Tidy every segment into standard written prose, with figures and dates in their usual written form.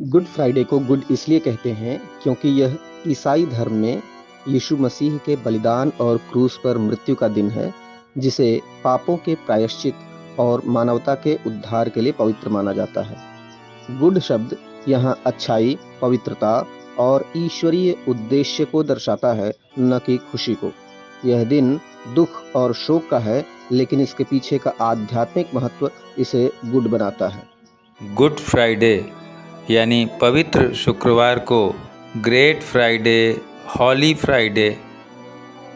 Good Friday को good इसलिए कहते हैं क्योंकि यह ईसाई धर्म में यीशु मसीह के बलिदान और क्रूस पर मृत्यु का दिन है, जिसे पापों के प्रायश्चित और मानवता के उद्धार के लिए पवित्र माना जाता है। गुड शब्द यहाँ अच्छाई, पवित्रता और ईश्वरीय उद्देश्य को दर्शाता है, न कि खुशी को। यह दिन दुख और शोक का है, लेकिन इसके पीछे का आध्यात्मिक महत्व इसे गुड बनाता है। गुड फ्राइडे यानी पवित्र शुक्रवार को ग्रेट फ्राइडे, हॉली फ्राइडे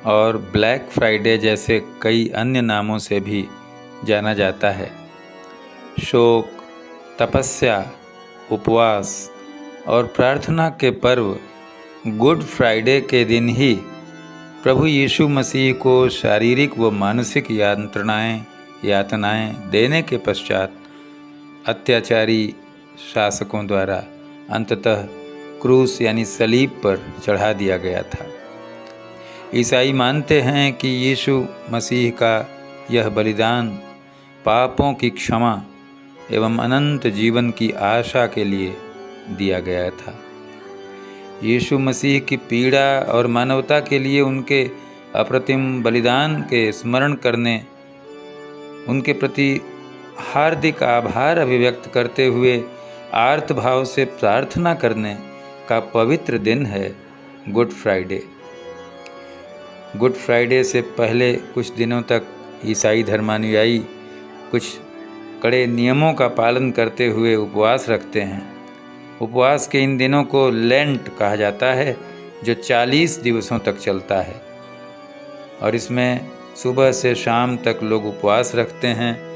और ब्लैक फ्राइडे जैसे कई अन्य नामों से भी जाना जाता है। शोक, तपस्या, उपवास और प्रार्थना के पर्व गुड फ्राइडे के दिन ही प्रभु यीशु मसीह को शारीरिक व मानसिक यातनाएं देने के पश्चात अत्याचारी शासकों द्वारा अंततः क्रूस यानी सलीब पर चढ़ा दिया गया था। ईसाई मानते हैं कि यीशु मसीह का यह बलिदान पापों की क्षमा एवं अनंत जीवन की आशा के लिए दिया गया था। यीशु मसीह की पीड़ा और मानवता के लिए उनके अप्रतिम बलिदान के स्मरण करने, उनके प्रति हार्दिक आभार अभिव्यक्त करते हुए आर्त भाव से प्रार्थना करने का पवित्र दिन है गुड फ्राइडे। गुड फ्राइडे से पहले कुछ दिनों तक ईसाई धर्मानुयायी कुछ कड़े नियमों का पालन करते हुए उपवास रखते हैं। उपवास के इन दिनों को लेंट कहा जाता है, जो 40 दिवसों तक चलता है और इसमें सुबह से शाम तक लोग उपवास रखते हैं।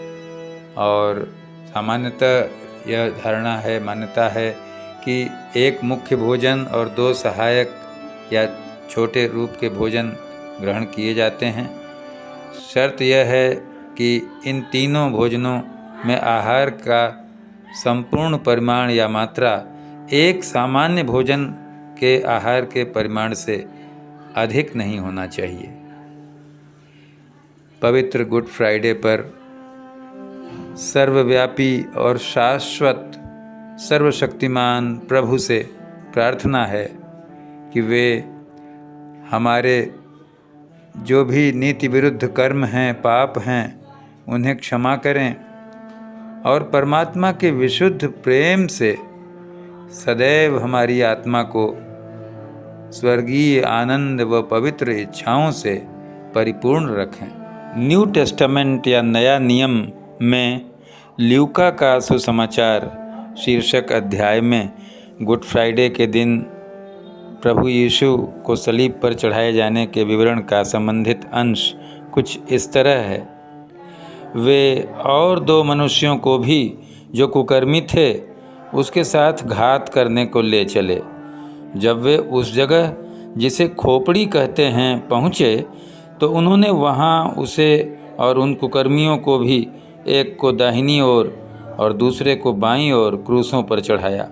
और सामान्यतः यह धारणा है, मान्यता है कि एक मुख्य भोजन और 2 सहायक या छोटे रूप के भोजन ग्रहण किए जाते हैं। शर्त यह है कि इन तीनों भोजनों में आहार का संपूर्ण परिमाण या मात्रा एक सामान्य भोजन के आहार के परिमाण से अधिक नहीं होना चाहिए। पवित्र गुड फ्राइडे पर सर्वव्यापी और शाश्वत सर्वशक्तिमान प्रभु से प्रार्थना है कि वे हमारे जो भी नीति विरुद्ध कर्म हैं, पाप हैं, उन्हें क्षमा करें और परमात्मा के विशुद्ध प्रेम से सदैव हमारी आत्मा को स्वर्गीय आनंद व पवित्र इच्छाओं से परिपूर्ण रखें। न्यू टेस्टामेंट या नया नियम में ल्यूका का सुसमाचार शीर्षक अध्याय में गुड फ्राइडे के दिन प्रभु यीशु को सलीब पर चढ़ाए जाने के विवरण का संबंधित अंश कुछ इस तरह है। वे और 2 मनुष्यों को भी जो कुकर्मी थे उसके साथ घात करने को ले चले। जब वे उस जगह जिसे खोपड़ी कहते हैं पहुँचे तो उन्होंने वहाँ उसे और उन कुकर्मियों को भी, एक को दाहिनी ओर और दूसरे को बाईं ओर क्रूसों पर चढ़ाया।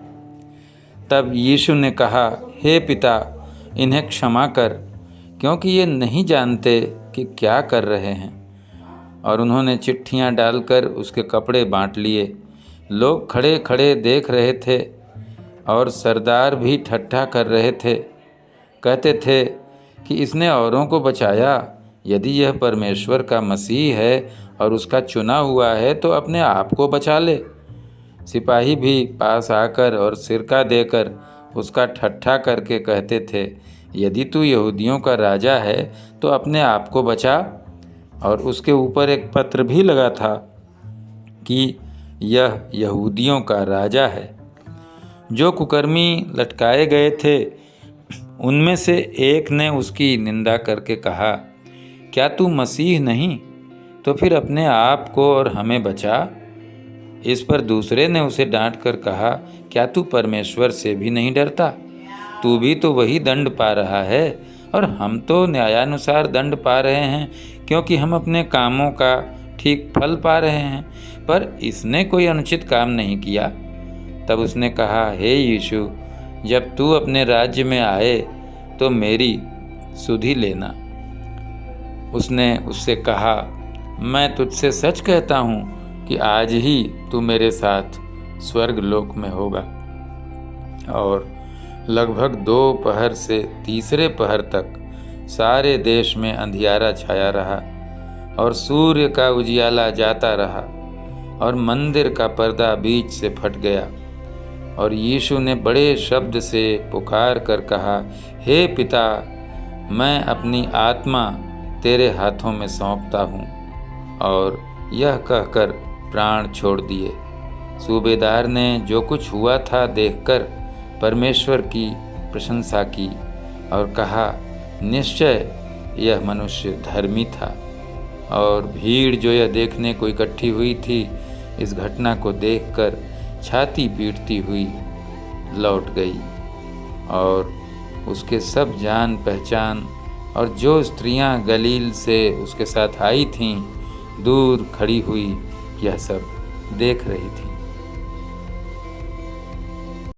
तब यीशु ने कहा, हे पिता, इन्हें क्षमा कर, क्योंकि ये नहीं जानते कि क्या कर रहे हैं। और उन्होंने चिट्ठियाँ डालकर उसके कपड़े बांट लिए। लोग खड़े खड़े देख रहे थे और सरदार भी ठट्ठा कर रहे थे। कहते थे कि इसने औरों को बचाया। यदि यह परमेश्वर का मसीह है और उसका चुना हुआ है तो अपने आप को बचा ले। सिपाही भी पास आकर और सिरका देकर उसका ठट्ठा करके कहते थे, यदि तू यहूदियों का राजा है तो अपने आप को बचा। और उसके ऊपर एक पत्र भी लगा था कि यह यहूदियों का राजा है। जो कुकर्मी लटकाए गए थे उनमें से एक ने उसकी निंदा करके कहा, क्या तू मसीह नहीं? तो फिर अपने आप को और हमें बचा। इस पर दूसरे ने उसे डांट कर कहा, क्या तू परमेश्वर से भी नहीं डरता? तू भी तो वही दंड पा रहा है और हम तो न्यायानुसार दंड पा रहे हैं, क्योंकि हम अपने कामों का ठीक फल पा रहे हैं, पर इसने कोई अनुचित काम नहीं किया। तब उसने कहा, हे यीशु, जब तू अपने राज्य में आए तो मेरी सुधि लेना। उसने उससे कहा, मैं तुझसे सच कहता हूँ कि आज ही तू मेरे साथ स्वर्ग लोक में होगा। और लगभग 2 पहर से तीसरे पहर तक सारे देश में अंधियारा छाया रहा और सूर्य का उजियाला जाता रहा और मंदिर का पर्दा बीच से फट गया। और यीशु ने बड़े शब्द से पुकार कर कहा, हे पिता, मैं अपनी आत्मा तेरे हाथों में सौंपता हूँ। और यह कहकर प्राण छोड़ दिए। सूबेदार ने जो कुछ हुआ था देखकर परमेश्वर की प्रशंसा की और कहा, निश्चय यह मनुष्य धर्मी था। और भीड़ जो यह देखने को इकट्ठी हुई थी, इस घटना को देखकर छाती पीटती हुई लौट गई। और उसके सब जान पहचान और जो स्त्रियां गलील से उसके साथ आई थीं, दूर खड़ी हुई यह सब देख रही थी।